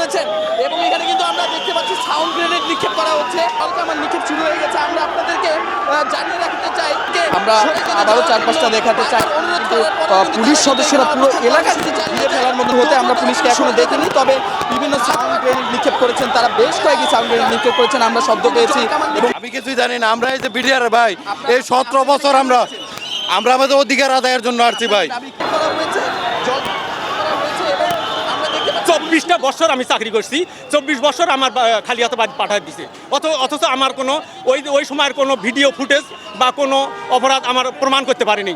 করেছেন এবং এখানে কিন্তু আমরা দেখতে পাচ্ছি সাউন্ড গ্রেনেড নিক্ষেপ করা হচ্ছে। হালকা আমার নিক্ষেপ শুরু হয়ে গেছে। আমরা আপনাদেরকে জানিয়ে রাখতে চাই, আমরা আবারও চারপাশটা দেখাতে চাই। কিন্তু পুলিশ সদস্যরা পুরো এলাকাকে ঘিরে ফেলার মধ্যে হতে আমরা পুলিশকে এখনো দেখিনি, তবে বিভিন্ন সাউন্ড গ্রেনেড নিক্ষেপ করেছেন তারা, বেশ কয়েকটি সাউন্ড গ্রেনেড নিক্ষেপ করেছেন, আমরা শব্দ পেয়েছি। এবং আমি কিছুই জানি না, আমরা এই যে বিডিআর ভাই এই 17 বছর আমরা আমাদের অধিকার আদায়ের জন্য আসছি ভাই। 24টা বছর আমি চাকরি করছি, 24 বছর আমার খালি হাতে বাড়ি পাঠিয়ে দিছে। অথচ আমার কোনো ওই সময়ের কোনো ভিডিও ফুটেজ বা কোনো অপরাধ আমার প্রমাণ করতে পারেনি।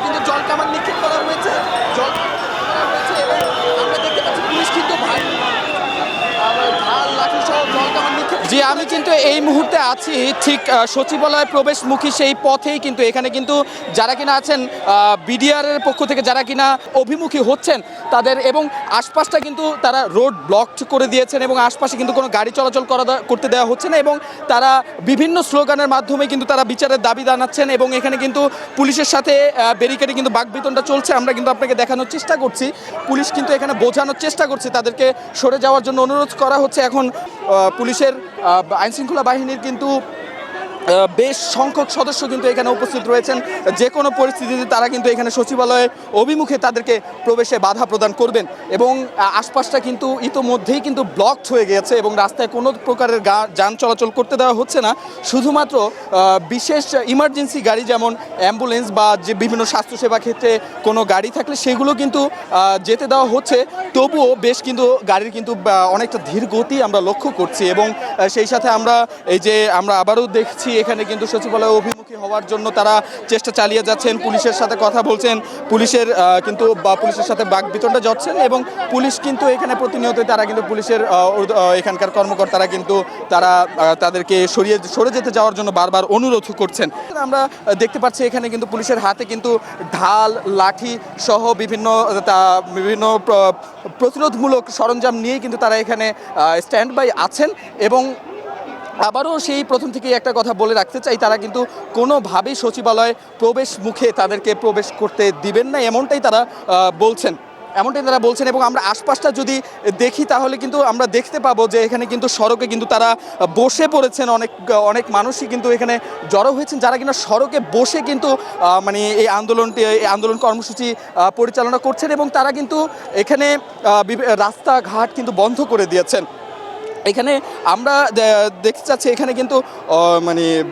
কিন্তু জল কামান নিক্ষেপ করা হয়েছে, জল করা হয়েছে এবং আমরা দেখতে পাচ্ছি পুলিশ কিন্তু ঢাল লাঠি সহ জল কামান নিক্ষেপ। জি, আমি কিন্তু এই মুহূর্তে আছি ঠিক সচিবালয় প্রবেশমুখী সেই পথেই। কিন্তু এখানে কিন্তু যারা কিনা আছেন বিডিআরের পক্ষ থেকে, যারা কিনা অভিমুখী হচ্ছেন তাদের, এবং আশপাশটা কিন্তু তারা রোড ব্লক করে দিয়েছেন এবং আশপাশে কিন্তু কোনো গাড়ি চলাচল করতে দেওয়া হচ্ছে না এবং তারা বিভিন্ন স্লোগানের মাধ্যমে কিন্তু তারা বিচারের দাবি জানাচ্ছেন এবং এখানে কিন্তু পুলিশের সাথে ব্যারিকেডে কিন্তু বাকবিতণ্ডা চলছে। আমরা কিন্তু আপনাকে দেখানোর চেষ্টা করছি, পুলিশ কিন্তু এখানে বোঝানোর চেষ্টা করছে, তাদেরকে সরে যাওয়ার জন্য অনুরোধ করা হচ্ছে। এখন পুলিশের আইনশৃঙ্খলা বাহিনীর কিন্তু বেশ সংখ্যক সদস্য কিন্তু এখানে উপস্থিত রয়েছেন। যে কোনো পরিস্থিতিতে তারা কিন্তু এখানে সচিবালয়ে অভিমুখে তাদেরকে প্রবেশে বাধা প্রদান করবেন এবং আশপাশটা কিন্তু ইতোমধ্যেই কিন্তু ব্লকড হয়ে গিয়েছে এবং রাস্তায় কোনো প্রকারের যান চলাচল করতে দেওয়া হচ্ছে না। শুধুমাত্র বিশেষ ইমার্জেন্সি গাড়ি যেমন অ্যাম্বুলেন্স বা যে বিভিন্ন স্বাস্থ্যসেবা ক্ষেত্রে কোনো গাড়ি থাকলে সেগুলো কিন্তু যেতে দেওয়া হচ্ছে। তবুও বেশ কিন্তু গাড়ির কিন্তু অনেকটা ধীর গতি আমরা লক্ষ্য করছি এবং সেই সাথে আমরা আমরা আবারও দেখছি এখানে কিন্তু সচিবালয় অভিমুখী হওয়ার জন্য তারা চেষ্টা চালিয়ে যাচ্ছেন, পুলিশের সাথে কথা বলছেন, পুলিশের সাথে বাকবিতণ্ডা যাচ্ছেন এবং পুলিশ কিন্তু এখানে প্রতিনিয়ত তারা কিন্তু পুলিশের এখানকার কর্মকর্তারা কিন্তু তাদেরকে সরে যেতে যাওয়ার জন্য বারবার অনুরোধ করছেন। আমরা দেখতে পাচ্ছি এখানে কিন্তু পুলিশের হাতে কিন্তু ঢাল লাঠি সহ বিভিন্ন প্রতিরোধমূলক সরঞ্জাম নিয়ে কিন্তু তারা এখানে স্ট্যান্ড বাই আছেন এবং আবারও সেই প্রথম থেকেই একটা কথা বলে রাখতে চাই, তারা কিন্তু কোনোভাবেই সচিবালয় প্রবেশ মুখে তাদেরকে প্রবেশ করতে দিবেন না, এমনটাই তারা বলছেন এবং আমরা আশপাশটা যদি দেখি তাহলে কিন্তু আমরা দেখতে পাবো যে এখানে কিন্তু সড়কে কিন্তু তারা বসে পড়েছেন, অনেক মানুষই কিন্তু এখানে জড়ো হয়েছেন যারা কিনা সড়কে বসে কিন্তু এই আন্দোলন কর্মসূচি পরিচালনা করছেন এবং তারা কিন্তু এখানে রাস্তাঘাট কিন্তু বন্ধ করে দিয়েছেন। এখানে আমরা দেখতে চাচ্ছি এখানে কিন্তু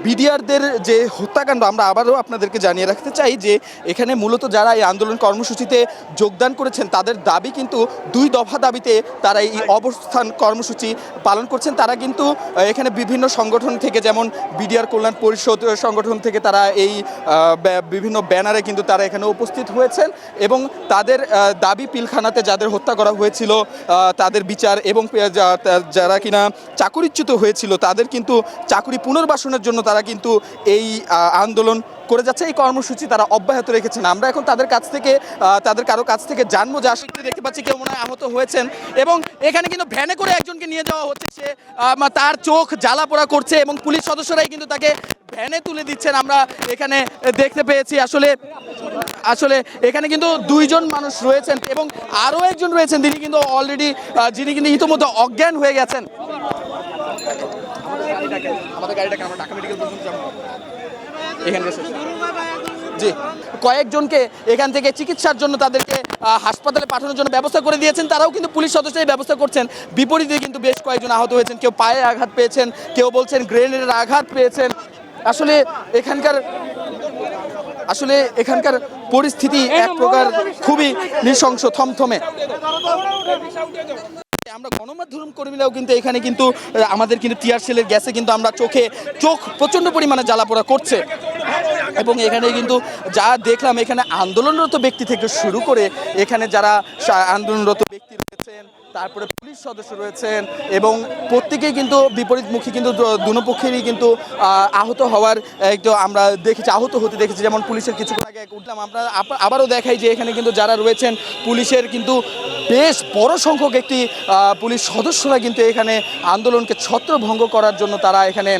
বিডিআরদের যে হত্যাকাণ্ড, আমরা আবারও আপনাদেরকে জানিয়ে রাখতে চাই যে এখানে মূলত যারা এই আন্দোলন কর্মসূচিতে যোগদান করেছেন তাদের দাবি কিন্তু 2 দফা দাবিতে তারা এই অবস্থান কর্মসূচি পালন করছেন। তারা কিন্তু এখানে বিভিন্ন সংগঠন থেকে, যেমন বিডিআর কল্যাণ পরিষদ সংগঠন থেকে তারা এই বিভিন্ন ব্যানারে কিন্তু তারা এখানে উপস্থিত হয়েছেন এবং তাদের দাবি পিলখানাতে যাদের হত্যা করা হয়েছিল তাদের বিচার এবং যারা কিনা চাকুরিচ্যুত হয়েছিল তাদের কিন্তু চাকুরি পুনর্বাসনের জন্য তারা কিন্তু এই আন্দোলন করে যাচ্ছে, এই কর্মসূচি তারা অব্যাহত রেখেছেন। আমরা এখন তাদের কারো কাছ থেকে জানবো যে আসলে দেখতে পাচ্ছি কেউ মনে হয় আহত হয়েছেন এবং এখানে কিন্তু ভ্যানে করে একজনকে নিয়ে যাওয়া হচ্ছে, সে তার চোখ জ্বালা পোড়া করছে এবং পুলিশ সদস্যরাই কিন্তু তাকে ভ্যানে তুলে দিচ্ছেন। আমরা এখানে দেখতে পেয়েছি আসলে এখানে কিন্তু 2 জন মানুষ রয়েছেন এবং আরও একজন রয়েছেন যিনি কিন্তু ইতিমধ্যে অজ্ঞান হয়ে গেছেন। আমাদের গাড়িটাকে আমরা ঢাকা মেডিকেল পর্যন্ত যাব। জি, কয়েকজনকে এখান থেকে চিকিৎসার জন্য তাদেরকে হাসপাতালে পাঠানোর জন্য ব্যবস্থা করে দিয়েছেন, তারাও কিন্তু পুলিশ সদস্যরাই ব্যবস্থা করছেন। বিপরীতে কিন্তু বেশ কয়েকজন আহত হয়েছেন, কেউ পায়ে আঘাত পেয়েছেন, কেউ বলছেন গ্রেনেডের আঘাত পেয়েছেন। আসলে এখানকার পরিস্থিতি এক প্রকার খুবই নৃশংস, থমথমে। আমরা গণমাধ্যম কর্মীরাও কিন্তু এখানে কিন্তু আমাদের কিন্তু টিয়ার সেলের গ্যাসে কিন্তু আমরা চোখ প্রচণ্ড পরিমাণে জ্বালাপোড়া করছে এবং এখানে কিন্তু যা দেখলাম এখানে আন্দোলনরত ব্যক্তি থেকে শুরু করে এখানে যারা আন্দোলনরত ব্যক্তি রয়েছেন, তারপরে পুলিশ সদস্য রয়েছেন এবং প্রত্যেকেই কিন্তু বিপরীতমুখী কিন্তু দুনো পক্ষেরই কিন্তু আহত হওয়ার আমরা আহত হতে দেখেছি। যেমন পুলিশের কিছুক্ষণ আগে উঠলাম, আমরা আবারও দেখাই যে এখানে কিন্তু যারা রয়েছেন পুলিশের কিন্তু বেশ বড় সংখ্যক একটি পুলিশ সদস্যরা কিন্তু এখানে আন্দোলনকে ছত্রভঙ্গ করার জন্য তারা এখানে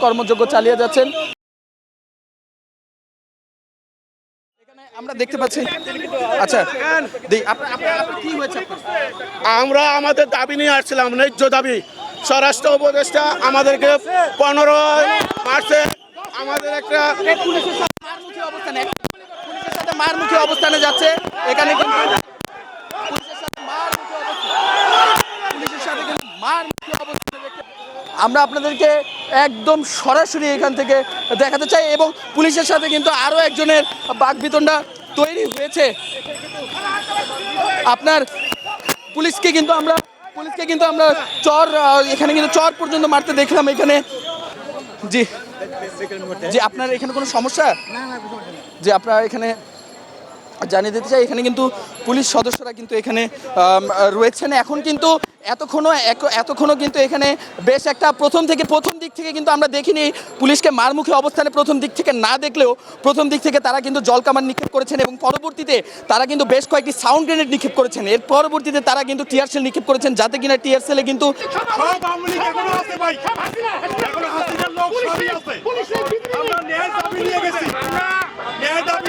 কর্মযোগ্য চালিয়ে যাচ্ছেন। আমরা দেখতে পাচ্ছি। আচ্ছা আপনার কি হয়েছে আপনার? আমরা আমাদের দাবি নিয়ে আসছিলাম, ন্যায্য দাবি। স্বরাষ্ট্র উপদেষ্টা আমাদেরকে 15 মার্চে আমাদের একটা পুলিশের সাথে মারমুখী অবস্থানে পুলিশের সাথে মারমুখী অবস্থানে যাচ্ছে এখানে কিন্তু পুলিশের সাথে মারমুখী অবস্থানে পুলিশের সাথে কিন্তু মারমুখী অবস্থানে আমরা আপনাদেরকে একদম সরাসরি এখান থেকে দেখাতে চাই এবং পুলিশের সাথে কিন্তু আরো একজনের বাকবিতণ্ডা তৈরি হয়েছে। আপনার পুলিশকে কিন্তু আমরা চর এখানে কিন্তু চর পর্যন্ত মারতে দেখলাম এখানে। জি জি আপনার এখানে কোনো সমস্যা? যে আপনারা এখানে জানিয়ে দিতে চাই এখানে কিন্তু পুলিশ সদস্যরা কিন্তু এখানে রয়েছেন এখন কিন্তু এতক্ষণও কিন্তু এখানে বেশ একটা প্রথম দিক থেকে কিন্তু আমরা দেখিনি পুলিশকে মারমুখী অবস্থানে প্রথম দিক থেকে না দেখলেও প্রথম দিক থেকে তারা কিন্তু জলকামান নিক্ষেপ করেছেন এবং পরবর্তীতে তারা কিন্তু বেশ কয়েকটি সাউন্ড গ্রেনেড নিক্ষেপ করেছেন। এর পরবর্তীতে তারা কিন্তু টিয়ার সেল নিক্ষেপ করেছেন যাতে কিনা টিয়ার সেলে কিন্তু সব আওয়ামী লীগ এখনো আছে ভাই, এখনো হাসিনার লোক সবই আছে। আমরা ন্যায় দাবি নিয়ে গেছি, ন্যায় দাবি